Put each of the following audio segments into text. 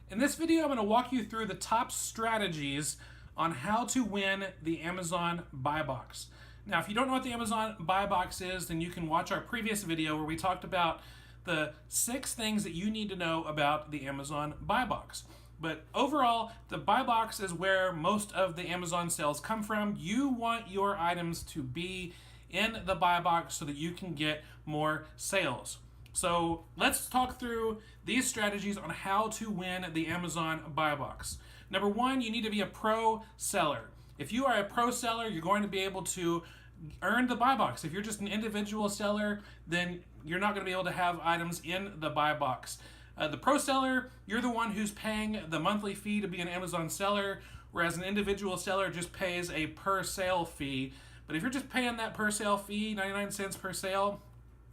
In this video, I'm going to walk you through the top strategies on how to win the Amazon Buy Box. Now, if you don't know what the Amazon Buy Box is, then you can watch our previous video where we talked about the 6 things that you need to know about the Amazon Buy Box. But overall, the Buy Box is where most of the Amazon sales come from. You want your items to be in the Buy Box so that you can get more sales. So let's talk through these strategies on how to win the Amazon Buy Box. Number 1, you need to be a pro seller. If you are a pro seller, you're going to be able to earn the Buy Box. If you're just an individual seller, then you're not going to be able to have items in the Buy Box. The pro seller, you're the one who's paying the monthly fee to be an Amazon seller, whereas an individual seller just pays a per sale fee. But if you're just paying that per sale fee, 99 cents per sale,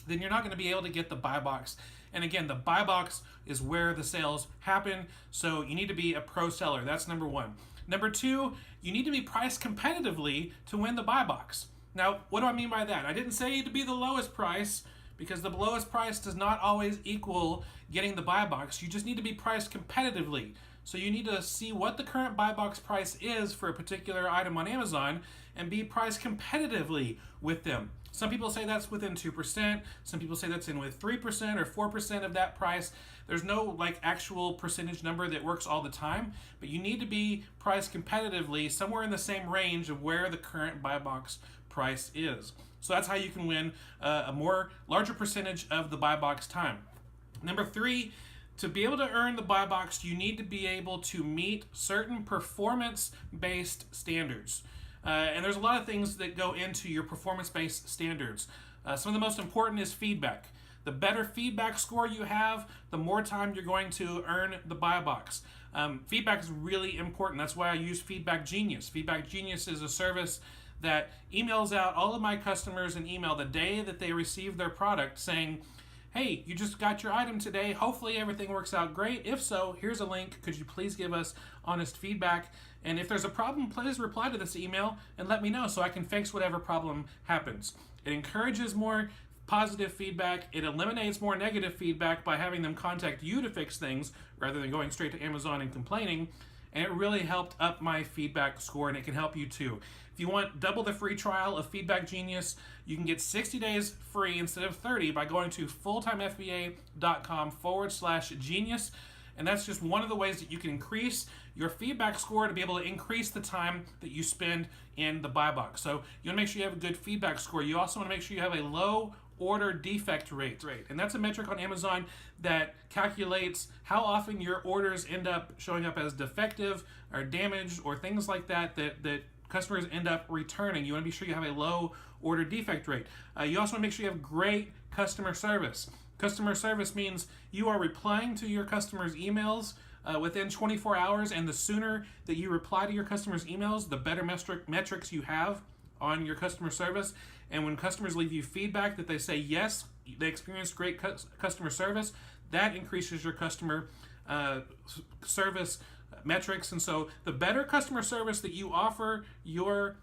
then you're not going to be able to get the Buy Box. And again, the Buy Box is where the sales happen, so you need to be a pro seller. That's number 1. Number 2, you need to be priced competitively to win the Buy Box. Now, what do I mean by that? I didn't say to be the lowest price, because the lowest price does not always equal getting the Buy Box. You just need to be priced competitively. So you need to see what the current Buy Box price is for a particular item on Amazon and be priced competitively with them. Some people say that's within 2%. Some people say that's in with 3% or 4% of that price. There's no actual percentage number that works all the time, but you need to be priced competitively somewhere in the same range of where the current Buy Box price is. So that's how you can win a larger percentage of the Buy Box time. Number 3, to be able to earn the Buy Box, you need to be able to meet certain performance-based standards. And there's a lot of things that go into your performance-based standards. Some of the most important is feedback. The better feedback score you have, the more time you're going to earn the Buy Box. Feedback is really important. That's why I use Feedback Genius. Feedback Genius is a service that emails out all of my customers an email the day that they receive their product saying, hey, you just got your item today. Hopefully everything works out great. If so, here's a link. Could you please give us honest feedback? And if there's a problem, please reply to this email and let me know so I can fix whatever problem happens. It encourages more positive feedback. It eliminates more negative feedback by having them contact you to fix things rather than going straight to Amazon and complaining. And it really helped up my feedback score, and it can help you too. If you want double the free trial of Feedback Genius, you can get 60 days free instead of 30 by going to fulltimefba.com/genius. And that's just one of the ways that you can increase your feedback score to be able to increase the time that you spend in the Buy Box. So you want to make sure you have a good feedback score. You also want to make sure you have a low order defect rate. And that's a metric on Amazon that calculates how often your orders end up showing up as defective or damaged or things like that customers end up returning. You want to be sure you have a low order defect rate. You also want to make sure you have great customer service. Customer service means you are replying to your customers' emails within 24 hours, and the sooner that you reply to your customers' emails, the better metrics you have on your customer service. And when customers leave you feedback that they say yes, they experienced great customer service, that increases your customer service metrics. And so the better customer service that you offer your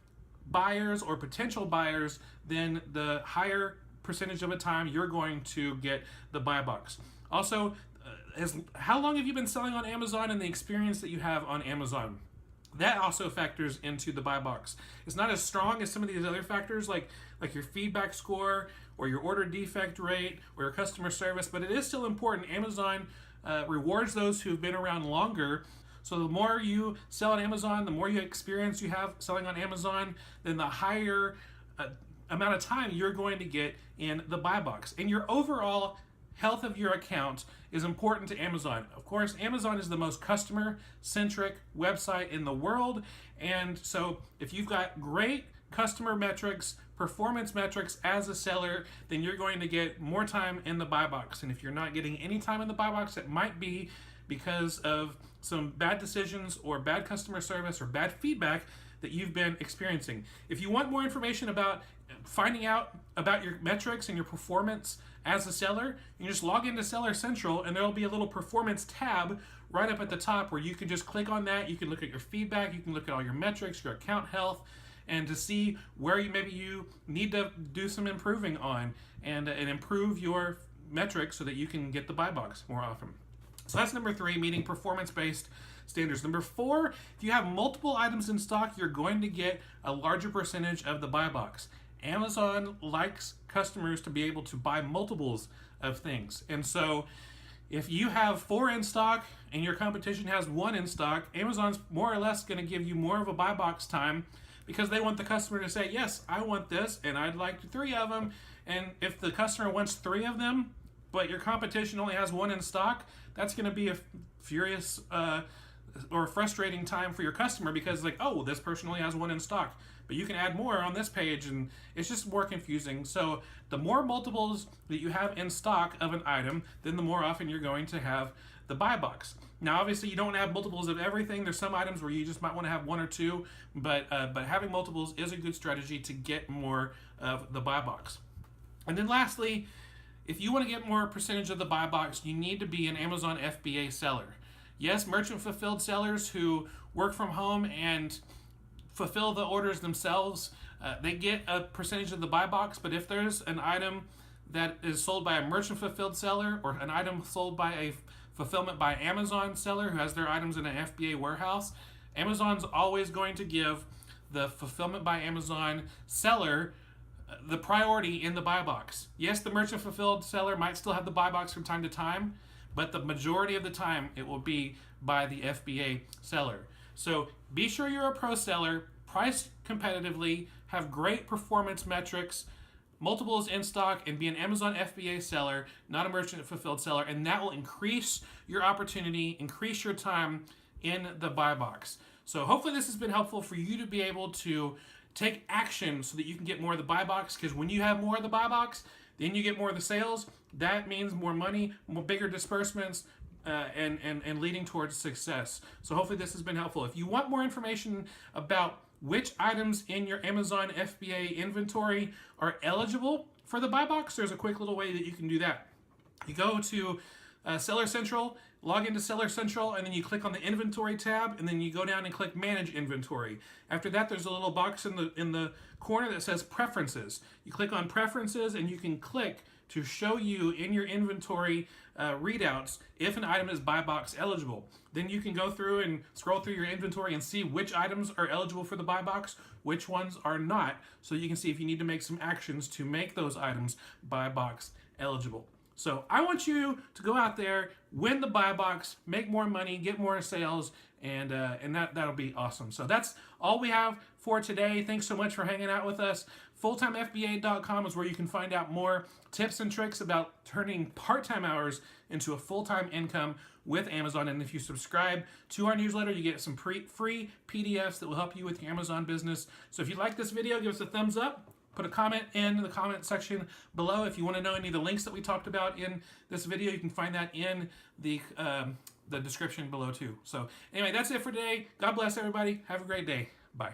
buyers or potential buyers, then the higher percentage of the time you're going to get the Buy Box. Also, how long have you been selling on Amazon and the experience that you have on Amazon? That also factors into the Buy Box. It's not as strong as some of these other factors like your feedback score or your order defect rate or your customer service, but it is still important. Amazon rewards those who've been around longer. So the more you sell on Amazon, the more experience you have selling on Amazon, then the higher amount of time you're going to get in the Buy Box. And your overall health of your account is important to Amazon. Of course, Amazon is the most customer-centric website in the world, and so if you've got great customer metrics, performance metrics as a seller, then you're going to get more time in the Buy Box. And if you're not getting any time in the Buy Box, it might be because of some bad decisions or bad customer service or bad feedback that you've been experiencing. If you want more information about finding out about your metrics and your performance as a seller, you just log into Seller Central and there'll be a little performance tab right up at the top where you can just click on that. You can look at your feedback, you can look at all your metrics, your account health, and to see where you need to do some improving on and improve your metrics so that you can get the Buy Box more often. So that's number 3, meeting performance-based standards. Number 4, if you have multiple items in stock, you're going to get a larger percentage of the buy box. Amazon likes customers to be able to buy multiples of things. And so if you have 4 in stock and your competition has 1 in stock, Amazon's more or less going to give you more of a buy box time because they want the customer to say, yes, I want this and I'd like 3 of them. And if the customer wants 3 of them, but your competition only has 1 in stock, that's going to be a furious or frustrating time for your customer because like, oh, well, this person only has 1 in stock, but you can add more on this page, and it's just more confusing. So the more multiples that you have in stock of an item, then the more often you're going to have the buy box. Now, obviously, you don't have multiples of everything. There's some items where you just might want to have 1 or 2, but having multiples is a good strategy to get more of the buy box. And then lastly, if you want to get more percentage of the buy box, you need to be an Amazon FBA seller. Yes, merchant fulfilled sellers who work from home and fulfill the orders themselves, they get a percentage of the buy box, but if there's an item that is sold by a merchant fulfilled seller or an item sold by a fulfillment by Amazon seller who has their items in an FBA warehouse, Amazon's always going to give the fulfillment by Amazon seller the priority in the buy box. Yes, the merchant fulfilled seller might still have the buy box from time to time, but the majority of the time it will be by the FBA seller. So be sure you're a pro seller, price competitively, have great performance metrics, multiples in stock, and be an Amazon FBA seller, not a merchant fulfilled seller, and that will increase your opportunity, increase your time in the buy box. So hopefully this has been helpful for you to be able to take action so that you can get more of the buy box, because when you have more of the buy box, then you get more of the sales. That means more money, more bigger disbursements, and leading towards success. So hopefully this has been helpful. If you want more information about which items in your Amazon FBA inventory are eligible for the buy box, there's a quick little way that you can do that. You go to Seller Central, log into Seller Central, and then you click on the Inventory tab, and then you go down and click Manage Inventory. After that, there's a little box in the corner that says Preferences. You click on Preferences, and you can click to show you in your inventory readouts if an item is buy box eligible. Then you can go through and scroll through your inventory and see which items are eligible for the buy box, which ones are not, so you can see if you need to make some actions to make those items buy box eligible. So I want you to go out there, win the buy box, make more money, get more sales, and that'll be awesome. So that's all we have for today. Thanks so much for hanging out with us. FulltimeFBA.com is where you can find out more tips and tricks about turning part-time hours into a full-time income with Amazon. And if you subscribe to our newsletter, you get some free PDFs that will help you with your Amazon business. So if you like this video, give us a thumbs up. Put a comment in the comment section below. If you want to know any of the links that we talked about in this video, you can find that in the description below too. So anyway, that's it for today. God bless everybody. Have a great day. Bye.